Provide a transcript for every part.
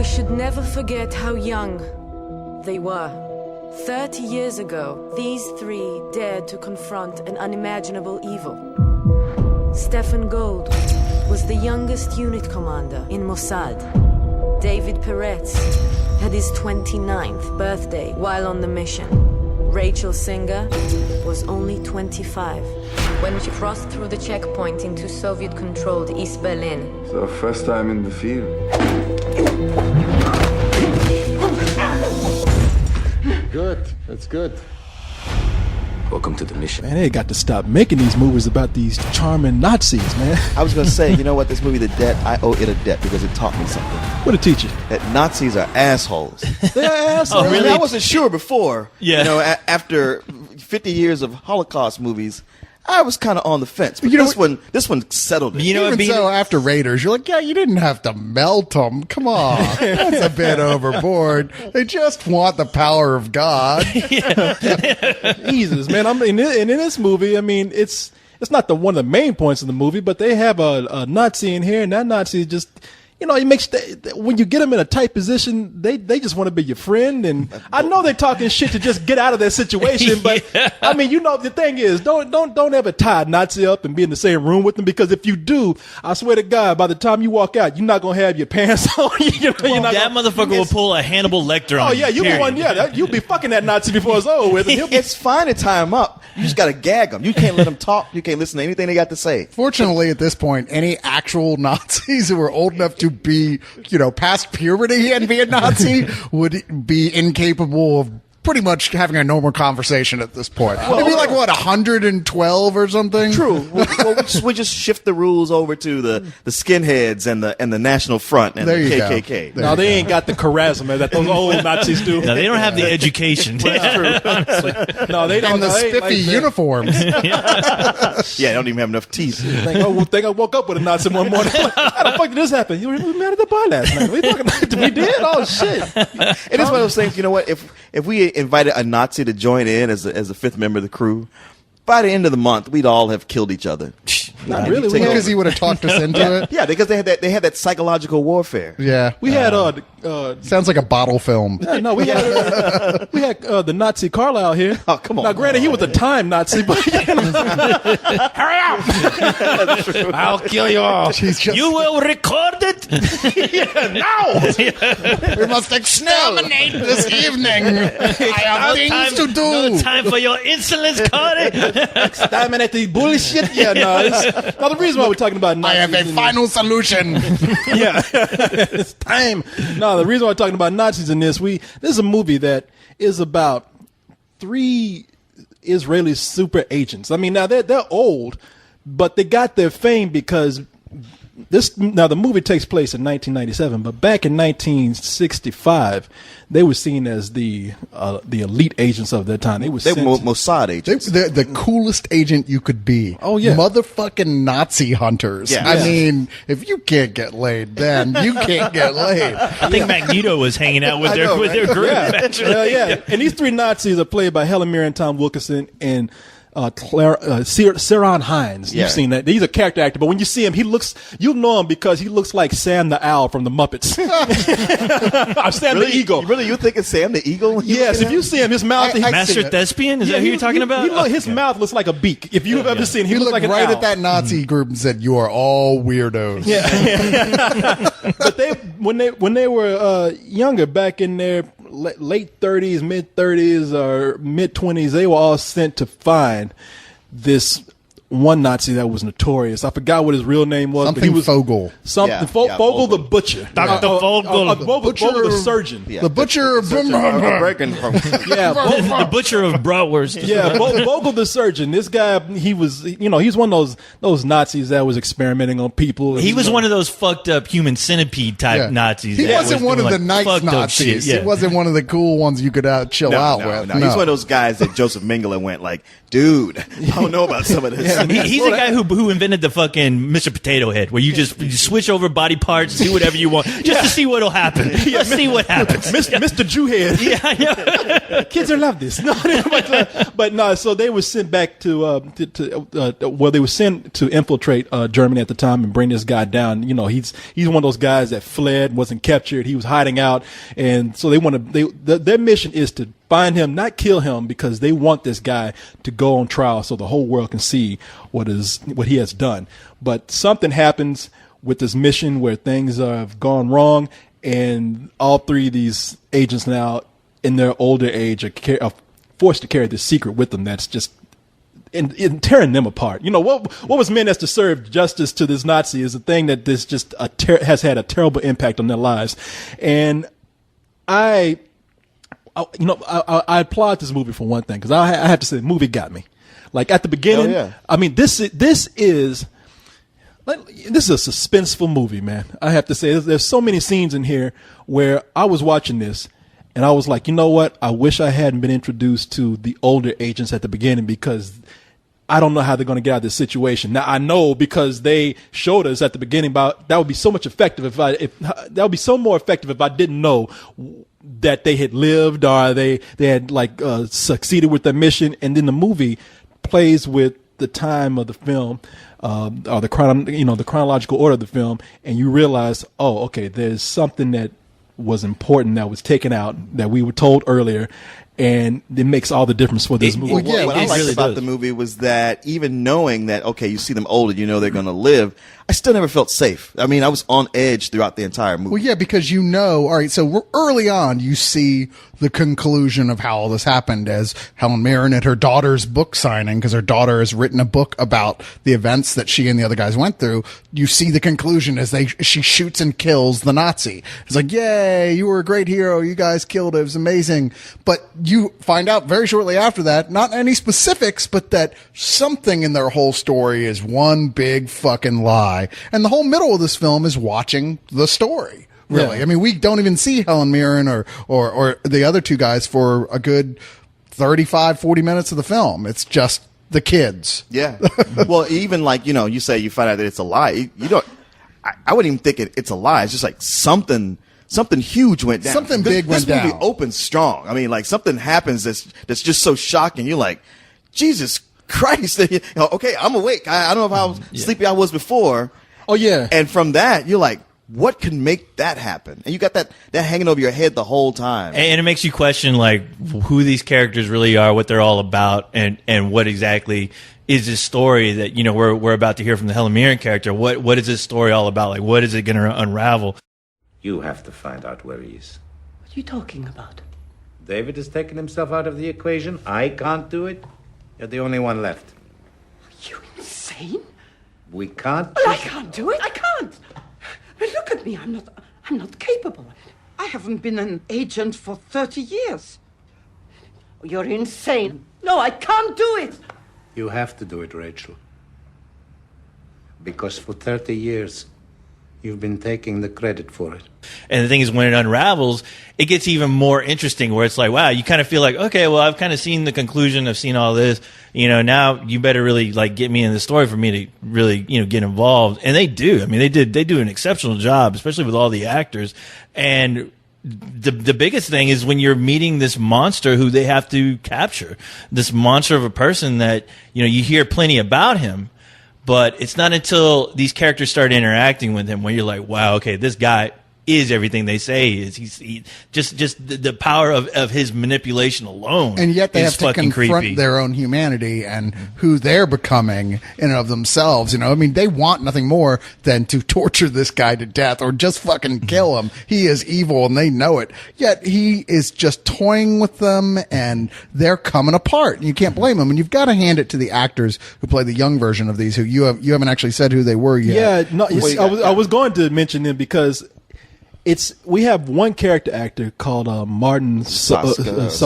We should never forget how young they were. 30 years ago, these three dared to confront an unimaginable evil. Stefan Gold was the youngest unit commander in Mossad. David Peretz had his 29th birthday while on the mission. Rachel Singer was only 25 when she crossed through the checkpoint into Soviet-controlled East Berlin. It's our first time in the field. Good. That's good. Welcome to the mission. Man, they got to stop making these movies about these charming Nazis, man. I was going to say, you know what, this movie, The Debt, I owe it a debt because it taught me something. What a teacher. That Nazis are assholes. They're assholes. Oh, really? I wasn't sure before. Yeah. You know, after 50 years of Holocaust movies, I was kind of on the fence. But this one settled it. You know, Even so, after Raiders, you're like, yeah, you didn't have to melt them. Come on. That's a bit overboard. They just want the power of God. Jesus, man. I mean, and in this movie, I mean, it's not one of the main points of the movie, but they have a Nazi in here, and that Nazi just, you know, it makes when you get them in a tight position, they just want to be your friend. And I know they're talking shit to just get out of that situation, but I mean, you know, the thing is, don't ever tie a Nazi up and be in the same room with them, because if you do, I swear to God, by the time you walk out, you're not gonna have your pants on. That motherfucker will pull a Hannibal Lecter on you. Oh yeah, you one. Yeah, you'll be fucking that Nazi before it's over with. It's fine to tie them up. You just got to gag them. You can't let them talk. You can't listen to anything they got to say. Fortunately, at this point, any actual Nazis who were old enough to be, you know, past puberty and be a Nazi would be incapable of pretty much having a normal conversation at this point. It'd be like, what, 112 or something? True. we just shift the rules over to the skinheads and the National Front and the KKK. No, they ain't got the charisma that those old Nazis do. No, they don't have the education. That's true. No, they don't. And the spiffy uniforms. Yeah, they don't even have enough teeth. Think I woke up with a Nazi one morning. How the fuck did this happen? You were mad at the bar last night. We did? Oh, shit. It is one of those things, you know what, if we invited a Nazi to join in as a fifth member of the crew, by the end of the month, we'd all have killed each other. Not really. Because he would have talked us into it? Yeah, because they had that psychological warfare. Yeah. We had sounds like a bottle film. No, we had the Nazi Carlisle here. Oh, come on. Now, granted, he was a time Nazi, but hurry up! I'll kill you all. You will record it. No, we must exterminate this evening. I have things to do. No time for your insolence, Carter. Exterminate the bullshit. Yeah, no. Now the reason why we're talking about Nazis, I have a final solution. Yeah, it's time. No, the reason why we're talking about Nazis in this is a movie that is about 3 Israeli super agents. I mean, now they're old, but they got their fame because the movie takes place in 1997, but back in 1965, they were seen as the elite agents of their time. They were Mossad agents. They're the coolest agent you could be. Oh yeah, motherfucking Nazi hunters. Yeah. I mean, if you can't get laid, then you can't get laid. I think Magneto was hanging out with their group. Yeah. And these 3 Nazis are played by Helen Mirren, Tom Wilkinson, and Ciarán Hinds. Yeah. You've seen that. He's a character actor, but when you see him, you know him because he looks like Sam the Owl from the Muppets. Sam the Eagle. You think it's Sam the Eagle? Yes, if you see him, his mouth. Master Thespian? Is that who you're talking about? His mouth looks like a beak. If you've ever seen him, he looks like an right owl. at that Nazi group and said, "You are all weirdos." Yeah. But when they were younger, back in their late 30s, mid 30s, or mid 20s, they were all sent to find this one Nazi that was notorious. I forgot what his real name was. Something but he was Fogel. Fogel the butcher. Dr. Fogel. Vogel the surgeon. The butcher of the butcher of bratwurst. Yeah, Vogel the surgeon. This guy, he's one of those Nazis that was experimenting on people. He was one of those fucked up human centipede type Nazis. He wasn't one of the nice Nazis. He wasn't one of the cool ones you could chill out with. No. He's one of those guys that Joseph Mengele went like, dude, I don't know about some of this. He's the guy who invented the fucking Mr. Potato Head, where you switch over body parts, do whatever you want, just to see what'll happen. Let's see what happens. Mr. Jew Head. Yeah, I know. Kids are love this. No, but no. So they were sent back to they were sent to infiltrate Germany at the time and bring this guy down. You know, he's one of those guys that fled, wasn't captured. He was hiding out, and so their mission is to find him, not kill him, because they want this guy to go on trial so the whole world can see what he has done. But something happens with this mission where things have gone wrong, and all three of these agents now, in their older age, are forced to carry this secret with them that's just in tearing them apart. You know, what was meant as to serve justice to this Nazi is a thing that this just has had a terrible impact on their lives. And I applaud this movie for one thing, because I have to say the movie got me. Like at the beginning, I mean, this is a suspenseful movie, man. I have to say, there's so many scenes in here where I was watching this and I was like, you know what? I wish I hadn't been introduced to the older agents at the beginning, because I don't know how they're going to get out of this situation. Now I know, because they showed us at the beginning about that would be so much effective if that would be so more effective if I didn't know that they had lived or they had succeeded with their mission. And then the movie plays with the time of the film, or the chronological order of the film, and you realize, oh, okay, there's something that was important that was taken out that we were told earlier, and it makes all the difference for this movie. What I liked about the movie was that even knowing that, okay, you see them older, you know they're going to live, I still never felt safe. I mean, I was on edge throughout the entire movie. Well, yeah, because all right, so we're early on, you see the conclusion of how all this happened as Helen Mirren at her daughter's book signing, because her daughter has written a book about the events that she and the other guys went through. You see the conclusion as she shoots and kills the Nazi. It's like, yay, you were a great hero. You guys killed it. It was amazing. But you find out very shortly after that, not any specifics, but that something in their whole story is one big fucking lie. And the whole middle of this film is watching the story. Really. Yeah. I mean, we don't even see Helen Mirren or the other two guys for a good 35, 40 minutes of the film. It's just the kids. Yeah. Well, even you say you find out that it's a lie. You don't, I wouldn't even think it's a lie. It's just like something huge went down. Something big went down. This movie opens strong. I mean, like something happens that's just so shocking. You're like, Jesus Christ. Okay, I'm awake. I don't know how sleepy I was before. Oh, yeah. And from that, you're like, what can make that happen? And you got that hanging over your head the whole time. And it makes you question, like, who these characters really are, what they're all about, and what exactly is this story that, we're about to hear from the Helen Mirren character. What is this story all about? Like, what is it going to unravel? You have to find out where he is. What are you talking about? David has taken himself out of the equation. I can't do it. You're the only one left. Are you insane? We can't. Well, I can't do it. I can't. But look at me. I'm not capable. I haven't been an agent for 30 years. You're insane. No, I can't do it. You have to do it, Rachel. Because for 30 years, you've been taking the credit for it. And the thing is, when it unravels, it gets even more interesting, where it's like, wow, you kind of feel like, okay, well, I've kind of seen the conclusion, I've seen all this, now you better really get me in the story for me to really, get involved. And they do. I mean, they do an exceptional job, especially with all the actors. And the biggest thing is when you're meeting this monster who they have to capture, this monster of a person that, you hear plenty about him. But it's not until these characters start interacting with him when you're like, wow, okay, this guy is everything they say he is. He's just the power of his manipulation alone. And yet they have to confront creepy. Their own humanity and who they're becoming in and of themselves. I mean, they want nothing more than to torture this guy to death or just fucking kill him. He is evil and they know it. Yet he is just toying with them and they're coming apart. And you can't blame them. And you've got to hand it to the actors who play the young version of these, who you haven't actually said who they were yet. Yeah, no, I was going to mention them because we have one character actor called Martin Soskis.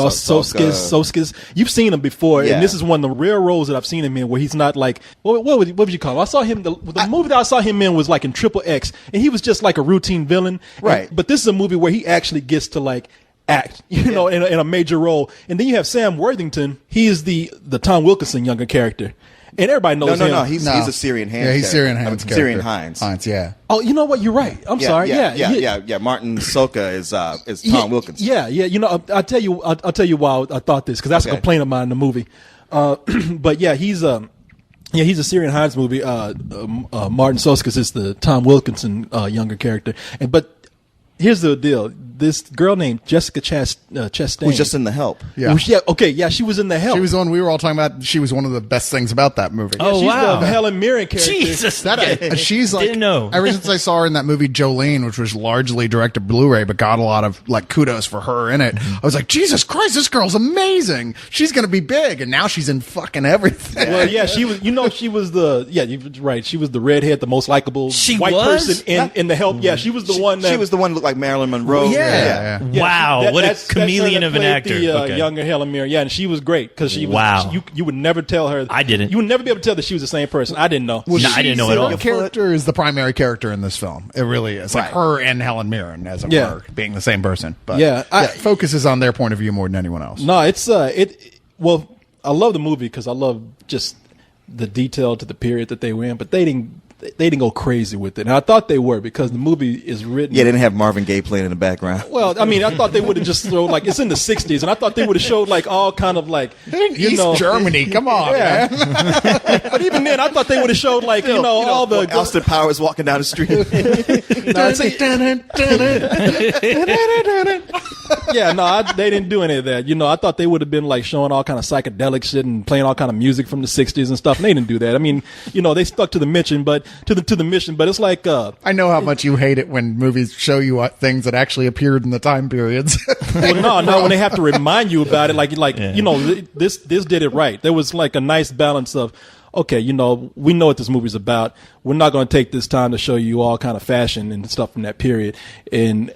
You've seen him before, and this is one of the rare roles that I've seen him in where he's not like what would you call him? I saw him the movie that I saw him in was like in Triple X, and he was just like a routine villain. Right. But this is a movie where he actually gets to act, in a major role. And then you have Sam Worthington. He is the Tom Wilkinson younger character. and everybody knows him. No, he's a Syrian Hans. Yeah, he's Syrian character. Hans. Syrian character. Hines. Yeah. Oh, you know what? You're right. I'm sorry. Yeah. Martin Soka is Tom Wilkinson. Yeah. You know, I'll tell you why I thought this, because that's a complaint of mine in the movie. But yeah, he's a Syrian Hines movie. Martin Soska is the Tom Wilkinson younger character, but here's the deal. This girl named Jessica Chastain Who's just in The Help. Yeah. She was in The Help. She was the one we were all talking about. She was one of the best things about that movie. Oh, She's wow. the Helen Mirren character. Jesus. She's like, Didn't know. ever since I saw her in that movie Jolene, which was largely direct to Blu-ray, but got a lot of like kudos for her in it. I was like, Jesus Christ, this girl's amazing. She's going to be big. And now she's in fucking everything. Well, yeah, she was. You know, she was the. Yeah, you're right. She was the redhead, the most likable white person in The Help. Yeah, she was the one. She was the one that looked like Marilyn Monroe. Yeah. Wow, what a chameleon of an actor. The younger Helen Mirren. Yeah, and she was great because she was. Wow. You would never tell her. I didn't. You would never be able to tell that she was the same person. I didn't know. No, I didn't know at all. Her character is the primary character in this film. It really is. Like her and Helen Mirren, as it were, being the same person. But it focuses on their point of view more than anyone else. No, it's well, I love the movie because I love just the detail to the period that they were in, but they didn't go crazy with it. And I thought they were, because the movie is written. Yeah, they didn't have Marvin Gaye playing in the background. Well, I mean, I thought they would have just thrown, like, it's in the 60s, and I thought they would have showed, like, all kind of, like, East Germany, come on, man. But even then, I thought they would have showed, like, all the. Austin Powers walking down the street. They didn't do any of that. I thought they would have been, like, showing all kind of psychedelic shit and playing all kind of music from the 60s and stuff, and they didn't do that. I mean, they stuck to the mission, but it's like I know how much you hate it when movies show you things that actually appeared in the time periods. well, no, when they have to remind you about it, this did it right. There was like a nice balance of, okay, we know what this movie's about. We're not going to take this time to show you all kind of fashion and stuff from that period, and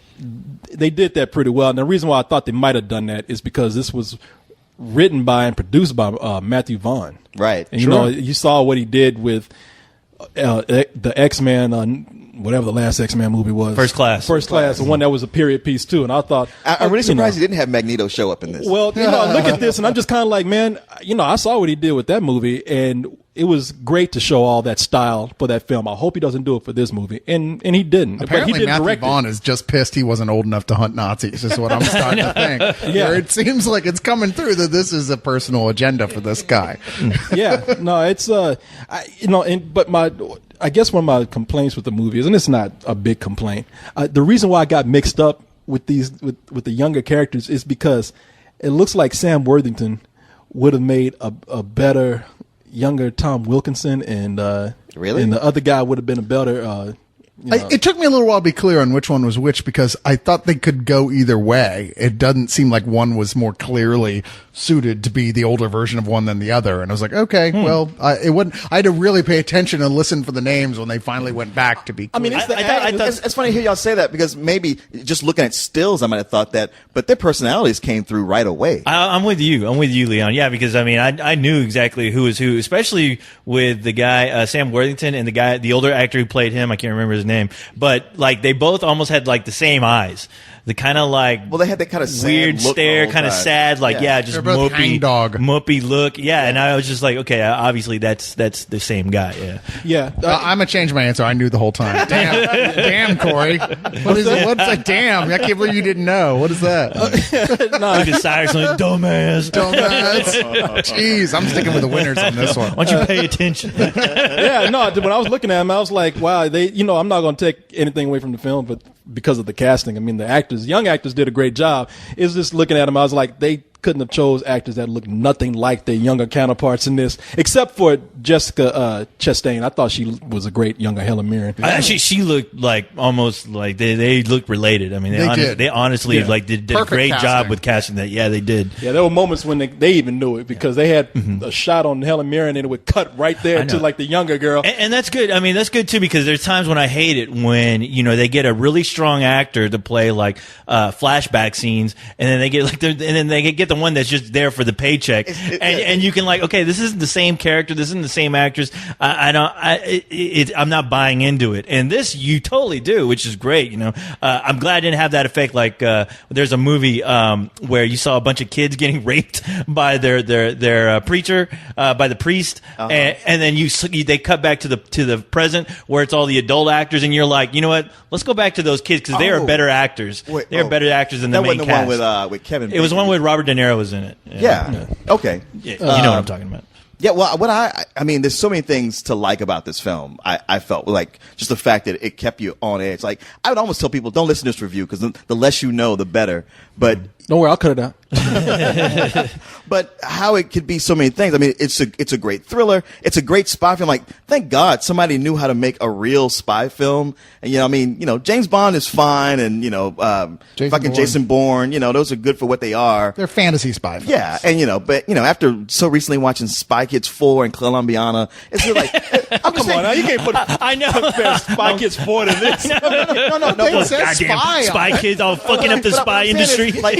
they did that pretty well. And the reason why I thought they might have done that is because this was written by and produced by Matthew Vaughn, right? And you saw what he did with the X-Men, whatever the last X-Men movie was. First Class, the one that was a period piece too. And I thought, I'm really surprised he didn't have Magneto show up in this. Well, look at this, and I'm just kind of like, man, I saw what he did with that movie, and it was great to show all that style for that film. I hope he doesn't do it for this movie, and he didn't. Apparently, but he did Matthew direct Vaughn is just pissed he wasn't old enough to hunt Nazis. Is what I'm starting to think. Yeah. Where it seems like it's coming through that this is a personal agenda for this guy. Yeah, no, it's I guess one of my complaints with the movie is, and it's not a big complaint, the reason why I got mixed up with with the younger characters is because it looks like Sam Worthington would have made a better younger Tom Wilkinson, and really, and the other guy would have been a better. It took me a little while to be clear on which one was which, because I thought they could go either way. It doesn't seem like one was more clearly suited to be the older version of one than the other. And I was like, okay, well, it wouldn't. I had to really pay attention and listen for the names when they finally went back to be clear. I mean, it's funny to hear y'all say that, because maybe just looking at stills, I might have thought that, but their personalities came through right away. I'm with you, Leon. Yeah, because I mean, I knew exactly who was who, especially with the guy Sam Worthington and the older actor who played him. I can't remember his name, but like they both almost had like the same eyes. The kind of like they had that kind of weird stare, kind of sad, like just mopey look. Yeah, and I was just like, okay, obviously that's the same guy. Yeah. I'm gonna change my answer. I knew the whole time. Damn, Corey. What is it? What's that? Damn, I can't believe you didn't know. What is that? Look at Cyrus, like, dumbass. Jeez, I'm sticking with the winners on this one. Why don't you pay attention? Yeah, no. When I was looking at him, I was like, wow, I'm not going to take anything away from the film, but because of the casting, I mean, young actors did a great job. It's just looking at them, I was like, they couldn't have chose actors that looked nothing like their younger counterparts in this, except for Jessica Chastain. I thought she was a great younger Helen Mirren. She looked like almost like they looked related. I mean, they honestly like did a great job with casting that. Yeah, they did. Yeah, there were moments when they even knew it, because they had a shot on Helen Mirren and it would cut right there to like the younger girl. And that's good. I mean, that's good too, because there's times when I hate it when they get a really strong actor to play like flashback scenes, and then they get the one that's just there for the paycheck, and you can like, okay, this isn't the same character, this isn't the same actress. I'm not buying into it, and this you totally do, which is great. I'm glad I didn't have that effect. Like there's a movie where you saw a bunch of kids getting raped by their preacher, by the priest, and then they cut back to the present where it's all the adult actors, and you're like, you know what? Let's go back to those kids because they are better actors. They are better actors than the main cast. That wasn't the one with Kevin Bacon. It was the one with Robert De Niro was in it. Yeah. Okay. Yeah, you know what I'm talking about. Yeah, well, I mean, there's so many things to like about this film. I felt like just the fact that it kept you on edge. Like, I would almost tell people, don't listen to this review because the less you know, the better. But don't worry, I'll cut it out. But how it could be so many things. I mean, it's a great thriller. It's a great spy film. Like, thank God somebody knew how to make a real spy film. And James Bond is fine, and Jason Bourne. Those are good for what they are. They're fantasy spy films. Yeah, and but after so recently watching Spy Kids 4 and Colombiana, it's just like, come on, now you can't put I know Spy Kids 4 to this. No. It says spy kids all fucking up the spy industry. Like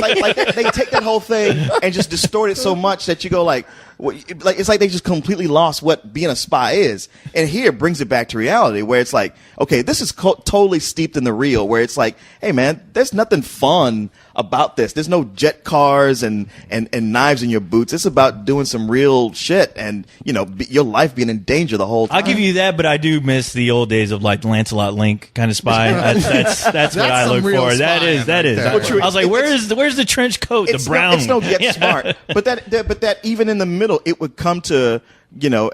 they take that whole thing and just distort it so much that you go like it's like they just completely lost what being a spy is. And here it brings it back to reality where it's like, okay, this is totally steeped in the real, where it's like, hey man, there's nothing fun about this. There's no jet cars and knives in your boots. It's about doing some real shit and, your life being in danger the whole time. I'll give you that, but I do miss the old days of like Lancelot Link kind of spy. That's what I look for. That is. I was like, where's the trench coat? The brown. It's no get smart. But that even in the middle, it would come to,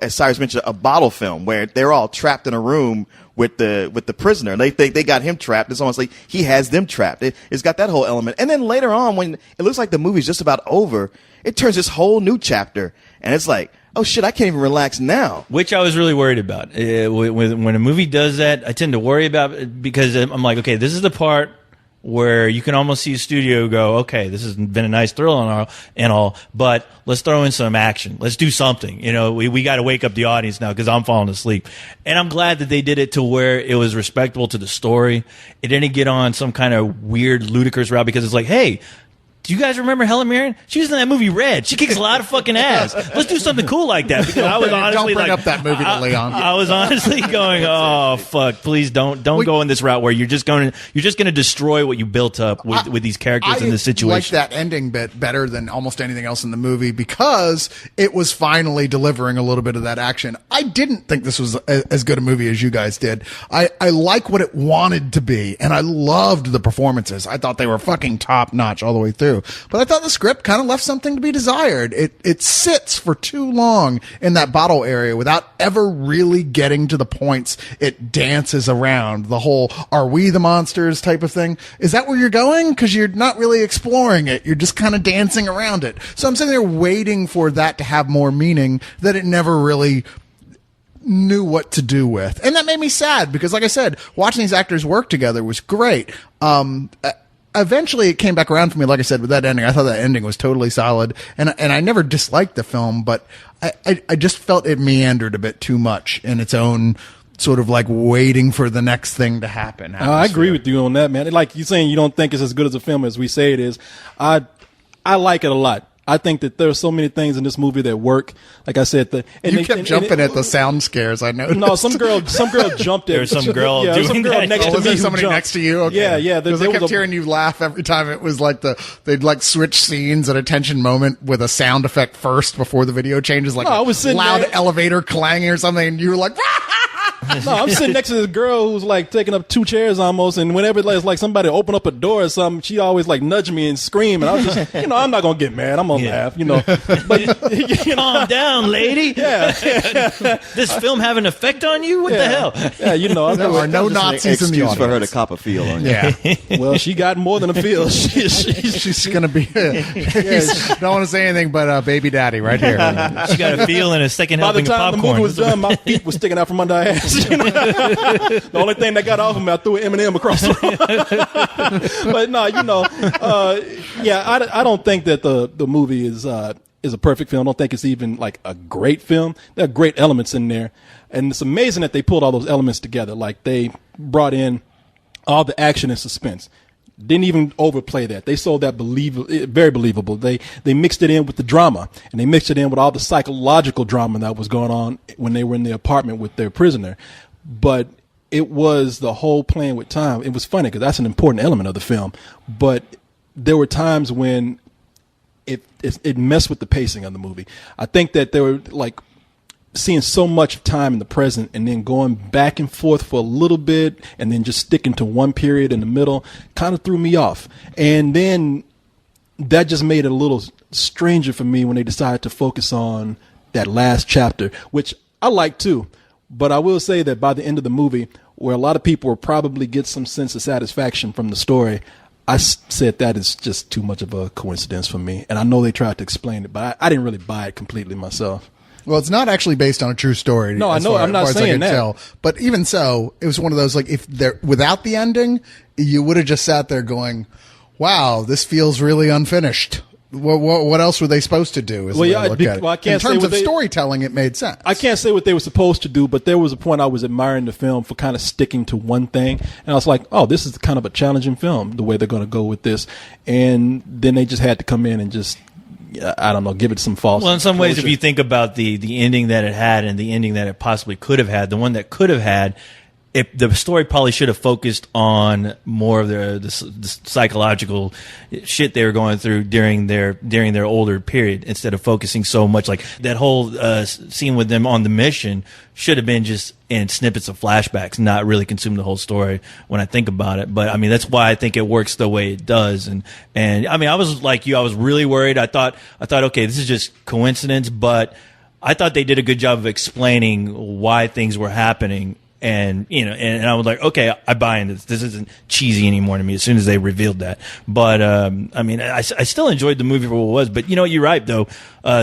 as Cyrus mentioned, a bottle film where they're all trapped in a room with the prisoner. They think they got him trapped. It's almost like he has them trapped. It's got that whole element. And then later on, when it looks like the movie's just about over, it turns this whole new chapter. And it's like, oh shit, I can't even relax now. Which I was really worried about. When a movie does that, I tend to worry about it because I'm like, okay, this is the part where you can almost see a studio go, okay, this has been a nice thrill and all, but let's throw in some action. Let's do something. We got to wake up the audience now because I'm falling asleep. And I'm glad that they did it to where it was respectable to the story. It didn't get on some kind of weird, ludicrous route because it's like, hey, do you guys remember Helen Mirren? She was in that movie Red. She kicks a lot of fucking ass. Let's do something cool like that. Because I was honestly don't bring up that movie to Leon. I was honestly going, oh fuck! Please don't go in this route where you're just going to destroy what you built up with these characters in this situation. I like that ending bit better than almost anything else in the movie because it was finally delivering a little bit of that action. I didn't think this was as good a movie as you guys did. I like what it wanted to be, and I loved the performances. I thought they were fucking top notch all the way through. But I thought the script kind of left something to be desired. It sits for too long in that bottle area without ever really getting to the points it dances around. The whole "are we the monsters" type of thing. Is that where you're going? Because you're not really exploring it. You're just kind of dancing around it. So I'm sitting there waiting for that to have more meaning that it never really knew what to do with. And that made me sad because, like I said, watching these actors work together was great. Eventually it came back around for me, like I said, with that ending. I thought that ending was totally solid, and I never disliked the film, but I just felt it meandered a bit too much in its own sort of like waiting for the next thing to happen. I agree with you on that, man. Like you're saying, you don't think it's as good as a film as we say it is. I like it a lot. I think that there are so many things in this movie that work. Like I said, you kept jumping at the sound scares. I noticed. No, some girl jumped at. There's some girl doing some girl that. next to was me. there somebody jumped. next to you? Okay. Yeah. Because I kept hearing you laugh every time it was like they'd like switch scenes at a tension moment with a sound effect first before the video changes, like I was a loud there. elevator clanging or something, and you were like. No, I'm sitting next to this girl who's like taking up 2 chairs almost, and whenever it's like somebody open up a door or something, she always like nudge me and scream, and I was just, I'm not gonna get mad. I'm gonna laugh, But calm down, lady. Yeah. This film have an effect on you? What the hell? Yeah, There are no Nazis in the audience. for her to cop a feel on you. Yeah, Well, she got more than a feel. she's gonna be. Don't want to say anything, but baby daddy right here. She got a feel and a second By the helping of time the popcorn. movie was done, my feet were sticking out from under her ass. The only thing that got off of me, I threw an M&M across the room. But no, I don't think that the movie is a perfect film. I don't think it's even like a great film. There are great elements in there, and it's amazing that they pulled all those elements together. Like they brought in all the action and suspense. Didn't even overplay that. They sold that very believable. They mixed it in with the drama, and they mixed it in with all the psychological drama that was going on when they were in the apartment with their prisoner. But it was the whole playing with time. It was funny because that's an important element of the film. But there were times when it messed with the pacing of the movie. I think that they were like seeing so much time in the present and then going back and forth for a little bit and then just sticking to one period in the middle kind of threw me off. And then that just made it a little stranger for me when they decided to focus on that last chapter, which I like too. But I will say that by the end of the movie, where a lot of people will probably get some sense of satisfaction from the story, I said that is just too much of a coincidence for me. And I know they tried to explain it, but I didn't really buy it completely myself. Well, it's not actually based on a true story. No, I know. I'm not saying that. But even so, it was one of those, like, if they're without the ending, you would have just sat there going, wow, this feels really unfinished. What else were they supposed to do? Is well, yeah, I look at it. Well, I can't in terms say of storytelling, it made sense. I can't say what they were supposed to do, but there was a point I was admiring the film for kind of sticking to one thing. And I was like, oh, this is kind of a challenging film, the way they're going to go with this. And then they just had to come in and just, I don't know, give it some false. Well, in some ways, if closure. you think about the ending that it had and the ending that it possibly could have had, the one that could have had, if the story probably should have focused on more of the psychological shit they were going through during their older period, instead of focusing so much, like that whole scene with them on the mission should have been just in snippets of flashbacks, not really consume the whole story when I think about it. But I mean, that's why I think it works the way it does. And I mean, I was like you, I was really worried. I thought, okay, this is just coincidence, but I thought they did a good job of explaining why things were happening. And, you know, and I was like, okay, I buy into this. This isn't cheesy anymore to me as soon as they revealed that. But, I mean, I still enjoyed the movie for what it was. But, you know, you're right, though,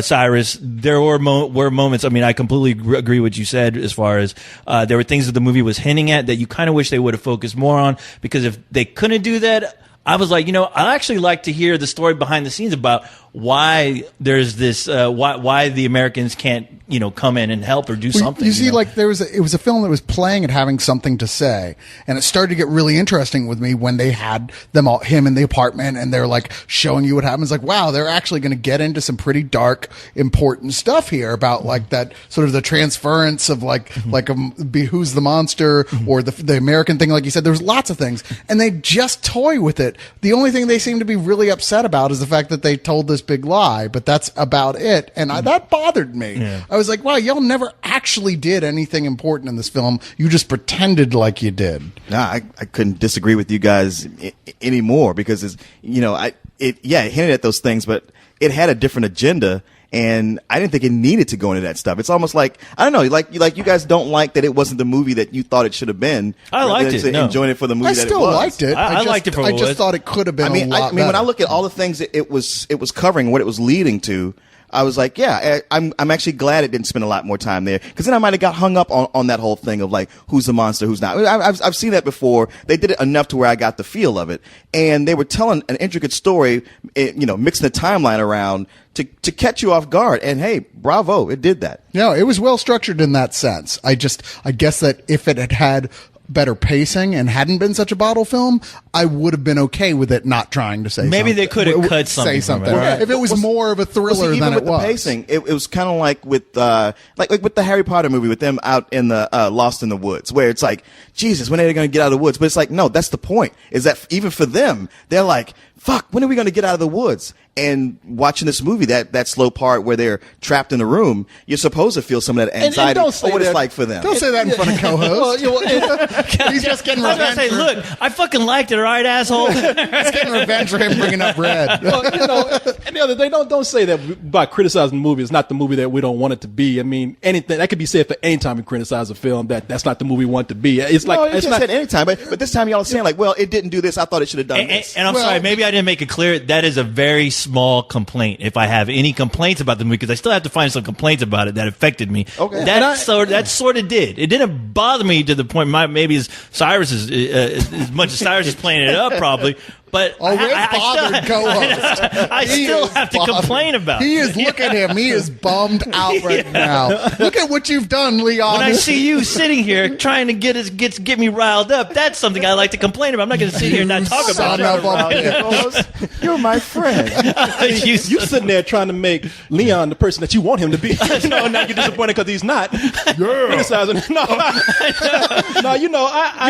Cyrus. There were moments. I mean, I completely agree with what you said as far as there were things that the movie was hinting at that you kind of wish they would have focused more on. Because if they couldn't do that, I was like, you know, I actually like to hear the story behind the scenes about why there's this, why the Americans can't, you know, come in and help or do something. You see, know? like it was a film that was playing and having something to say, and it started to get really interesting with me when they had him in the apartment, and they're like showing you what happens. Like, wow, they're actually going to get into some pretty dark, important stuff here about like that sort of the transference of who's the monster or the American thing. Like you said, there's lots of things, and they just toy with it. The only thing they seem to be really upset about is the fact that they told this big lie, but that's about it. And that bothered me. Yeah. I was like, wow, y'all never actually did anything important in this film. You just pretended like you did. No, I couldn't disagree with you guys anymore, because it hinted at those things, but it had a different agenda. And I didn't think it needed to go into that stuff. It's almost like, I don't know, like you guys don't like that it wasn't the movie that you thought it should have been. I liked it. No. Enjoying it for the movie that it was. I still liked it. I liked it for what it was. I just thought it could have been a lot better. When I look at all the things that it was covering, what it was leading to, I was like, yeah, I'm actually glad it didn't spend a lot more time there, because then I might have got hung up on that whole thing of like, who's the monster, who's not. I've seen that before. They did it enough to where I got the feel of it, and they were telling an intricate story, mixing the timeline around to catch you off guard. And hey, bravo, it did that. No, it was well structured in that sense. I guess that if it had better pacing and hadn't been such a bottle film, I would have been okay with it not trying to say maybe something. They could have cut something. Say something. From it, right? If it was more of a thriller even than with it was. The pacing, it was kind of like with with the Harry Potter movie, with them out in the Lost in the Woods, where it's like, Jesus, when are they going to get out of the woods? But it's like, no, that's the point. Is that even for them, they're like, fuck, when are we going to get out of the woods? And watching this movie, that slow part where they're trapped in a room, you're supposed to feel some of that anxiety or what it's like for them. Don't say that in front of co-host. He's just getting revenge. I was going to say, look, I fucking liked it, all right, asshole? He's getting revenge for him bringing up red. Well, and the other thing, don't say that by criticizing the movie, it's not the movie that we don't want it to be. I mean, anything that could be said for any time we criticize a film that's not the movie we want it to be. It's like, it's not said any time, but this time y'all are saying like, well, it didn't do this. I thought it should have done this. And I'm sorry, maybe I didn't make it clear. That is a very small complaint. If I have any complaints about the movie, because I still have to find some complaints about it that affected me. Okay. That sort of did. It didn't bother me to the point maybe as much as Cyrus is playing it up probably. but Oh, we're bothered co-host. I still have to complain about it. He is, look at him. He is bummed out right now. Look at what you've done, Leon. When I see you sitting here trying to get me riled up, that's something I like to complain about. I'm not going to sit here and not talk about it. You're my friend. You You sitting there trying to make Leon the person that you want him to be. Now you're disappointed because he's not. Criticizing. No, You're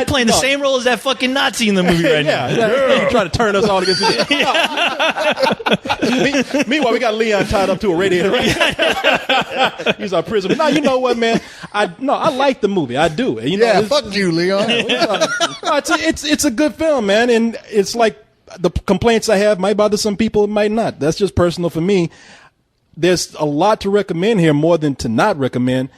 playing the same role as that fucking Nazi in the movie right now. You're trying to turn us all against each other. Meanwhile, we got Leon tied up to a radiator. Right? He's our prisoner. No, you know what, man? I like the movie. I do. You know, fuck you, Leon. it's a good film, man, and it's like the complaints I have might bother some people, it might not. That's just personal for me. There's a lot to recommend here, more than to not recommend.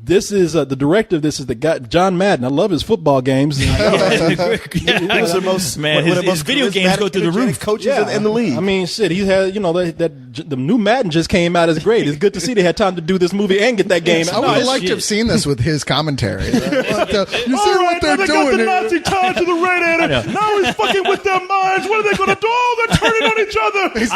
This is the director of this is the guy John Madden. I love his football games. He was the most his video games go through the roof. Coaches in the league. I mean, shit. He had the new Madden just came out. It's great. It's good to see they had time to do this movie and get that game. I would have liked to have seen this with his commentary. You see what they're doing the Nazi tied to the radiator. Now he's fucking with their minds. What are they going to do? Oh, they're turning on each other. The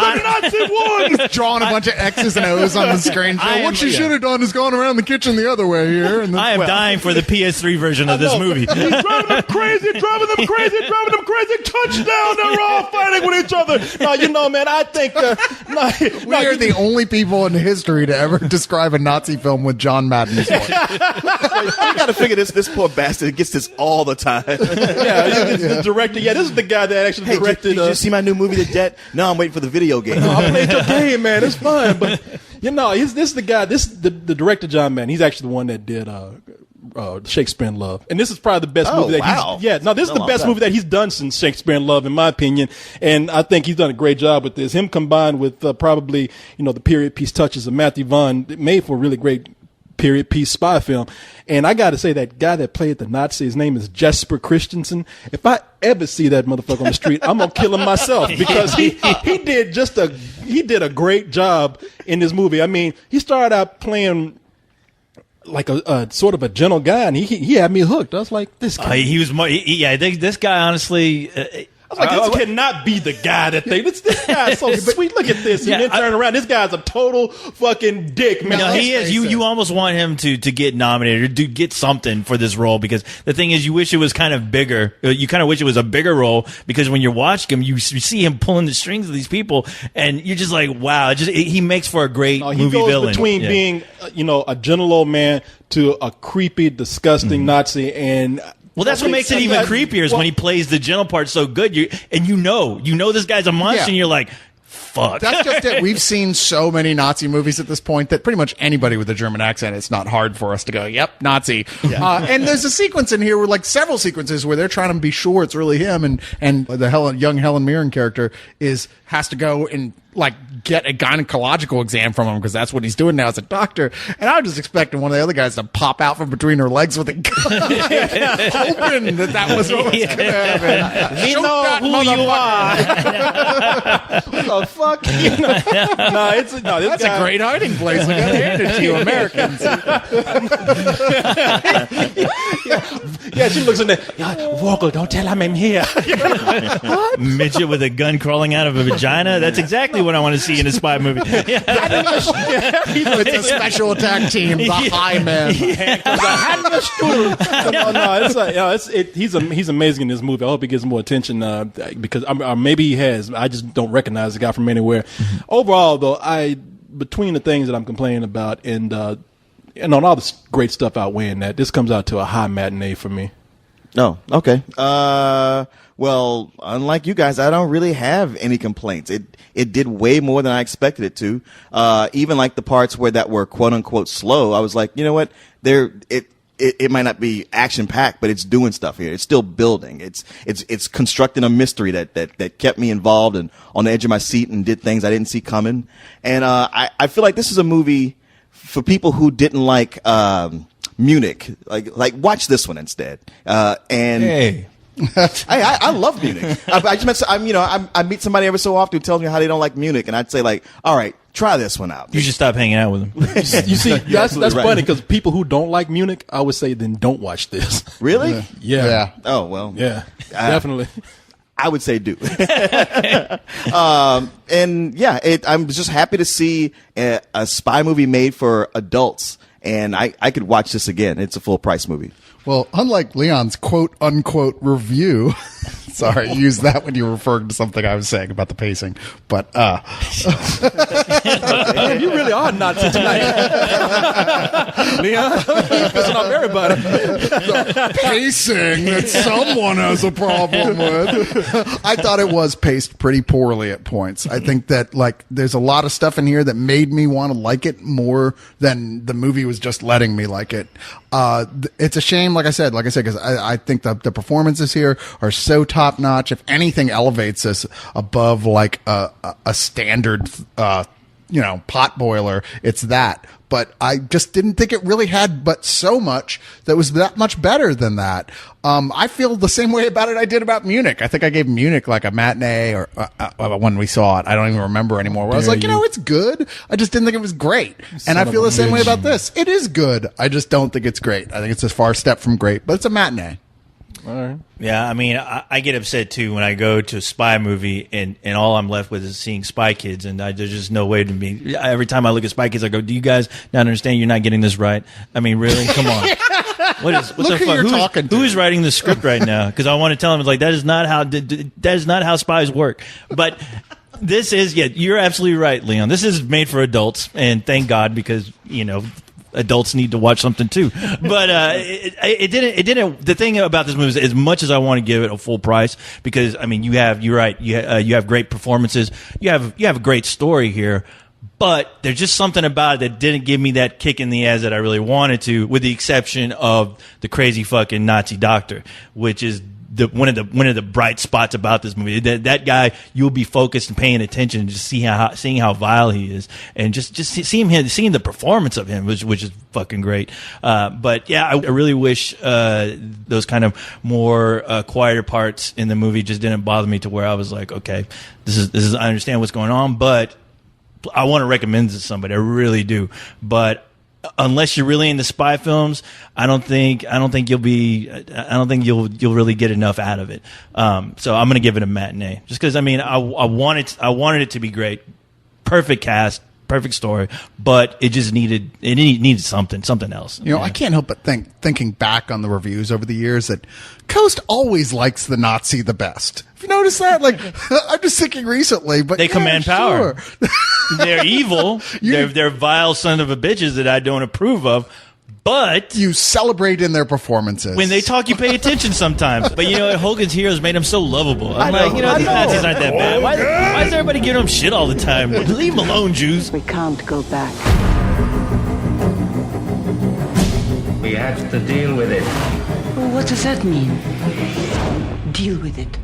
Nazi won. He's drawing a bunch of X's and O's on the screen. What she should have done is gone around the kitchen the other way here. And I am dying for the PS3 version of this movie. He's driving them crazy. Touchdown. They're all fighting with each other. No, you know, man, I think we are the only people in history to ever describe a Nazi film with John Madden's voice. You got to figure this poor bastard gets this all the time. The director. Yeah, this is the guy that actually directed. Did you see my new movie, The Debt? No, I'm waiting for the video game. No, I played your game, man. It's fun, but this is the guy. The director, John Madden. He's actually the one that did Shakespeare in Love, and this is probably the best movie that this is the best movie that he's done since Shakespeare in Love, in my opinion. And I think he's done a great job with this. Him combined with probably the period piece touches of Matthew Vaughn, made for a really great period piece spy film. And I got to say, that guy that played the Nazi, his name is Jesper Christensen. If I ever see that motherfucker on the street, I'm gonna kill him myself, because he did a great job in this movie. I mean, he started out playing like a sort of a gentle guy, and he had me hooked. I was like, this guy. I think this guy, honestly. I was like, this cannot be the guy that this guy's so sweet. Look at this. And then turn around. This guy's a total fucking dick, man. No, he is. You almost want him to get nominated or to get something for this role, because the thing is, you wish it was kind of bigger. You kind of wish it was a bigger role, because when you're watching him, you see him pulling the strings of these people, and you're just like, wow. He makes for a great movie villain. Between being, a gentle old man to a creepy, disgusting Nazi, and. Well, that's what makes it even creepier, is when he plays the gentle part so good. You know this guy's a monster, and you're like, fuck. That's just it. We've seen so many Nazi movies at this point that pretty much anybody with a German accent, it's not hard for us to go, yep, Nazi. Yeah. And there's a sequence in here where, several sequences where they're trying to be sure it's really him, and the young Helen Mirren character has to go and get a gynecological exam from him, because that's what he's doing now as a doctor. And I was just expecting one of the other guys to pop out from between her legs with a gun, hoping that was what was going to happen. We know who you are. What the fuck? That's a great hiding place. I got to hand it to you, Americans. She looks in there. Vogel, don't tell him I'm here. Midget with a gun crawling out of a vagina. That's exactly what I want to see in a spy movie. It's a special attack team, the High Men. He's amazing in this movie. I hope he gets more attention, because maybe he has. I just don't recognize the guy from anywhere. Overall, though, between the things that I'm complaining about and on all this great stuff outweighing that, this comes out to a high matinee for me. Oh, okay. Well, unlike you guys, I don't really have any complaints. It did way more than I expected it to. Even the parts that were quote unquote slow, I was like, you know what? It might not be action packed, but it's doing stuff here. It's still building. It's constructing a mystery that kept me involved and on the edge of my seat and did things I didn't see coming. And I feel like this is a movie for people who didn't like Munich. Watch this one instead. I love Munich. I meet somebody every so often who tells me how they don't like Munich, and I'd say all right, try this one out. You should stop hanging out with them. You see, that's right. Funny, because people who don't like Munich, I would say then don't watch this. Really? Yeah. Oh well. Yeah. Definitely. I would say do. And yeah, I'm just happy to see a spy movie made for adults, and I could watch this again. It's a full price movie. Well, unlike Leon's quote unquote review, sorry, use that when you were referring to something I was saying about the pacing. But Man, you really are Nazi tonight, Leon. You're pissing off everybody. pacing that someone has a problem with. I thought it was paced pretty poorly at points. I think that like there's a lot of stuff in here that made me want to like it more than the movie was just letting me like it. It's a shame, like I said, because I think the performances here are so top notch. If anything elevates this above like a standard, pot boiler, it's that. But I just didn't think it really had but so much that was that much better than that. I feel the same way about it I did about Munich. I think I gave Munich like a matinee or when we saw it. I don't even remember anymore. Where I was like, it's good. I just didn't think it was great. And I feel the same way about this. It is good. I just don't think it's great. I think it's a far step from great, but it's a matinee. All right. Yeah, I mean, I get upset too when I go to a spy movie and all I'm left with is seeing Spy Kids, and there's just no way to me. Every time I look at Spy Kids, I go, "Do you guys not understand? You're not getting this right." I mean, really? Come on. What's Look who you're talking to. Who is writing the script right now? Because I want to tell them like that is not how spies work. But this is you're absolutely right, Leon. This is made for adults, and thank God because adults need to watch something too. But it didn't. The thing about this movie is, as much as I want to give it a full price, because I mean, you're right. You have great performances. You have a great story here. But there's just something about it that didn't give me that kick in the ass that I really wanted to, with the exception of the crazy fucking Nazi doctor, which is one of the bright spots about this movie. That guy, you'll be focused and paying attention and just seeing how vile he is, and just seeing the performance of him, which is fucking great. But yeah, I really wish those kind of more quieter parts in the movie just didn't bother me to where I was like, okay, this is I understand what's going on, but I want to recommend this to somebody. I really do. But unless you're really into spy films, I don't think you'll really get enough out of it. So I'm going to give it a matinee, just because I mean I wanted it to be great, perfect cast, perfect story, but it just needed something else. I can't help but thinking back on the reviews over the years that Coast always likes the Nazi the best. Have you noticed that? Like, I'm just thinking recently, but they command power. Sure. They're evil. They're vile son of a bitches that I don't approve of. But you celebrate in their performances. When they talk, you pay attention sometimes. But Hogan's Heroes made him so lovable. I'm like, these Nazis aren't that bad. Why is everybody giving them shit all the time? Leave them alone, Jews. We can't go back. We have to deal with it. Well, what does that mean? Deal with it.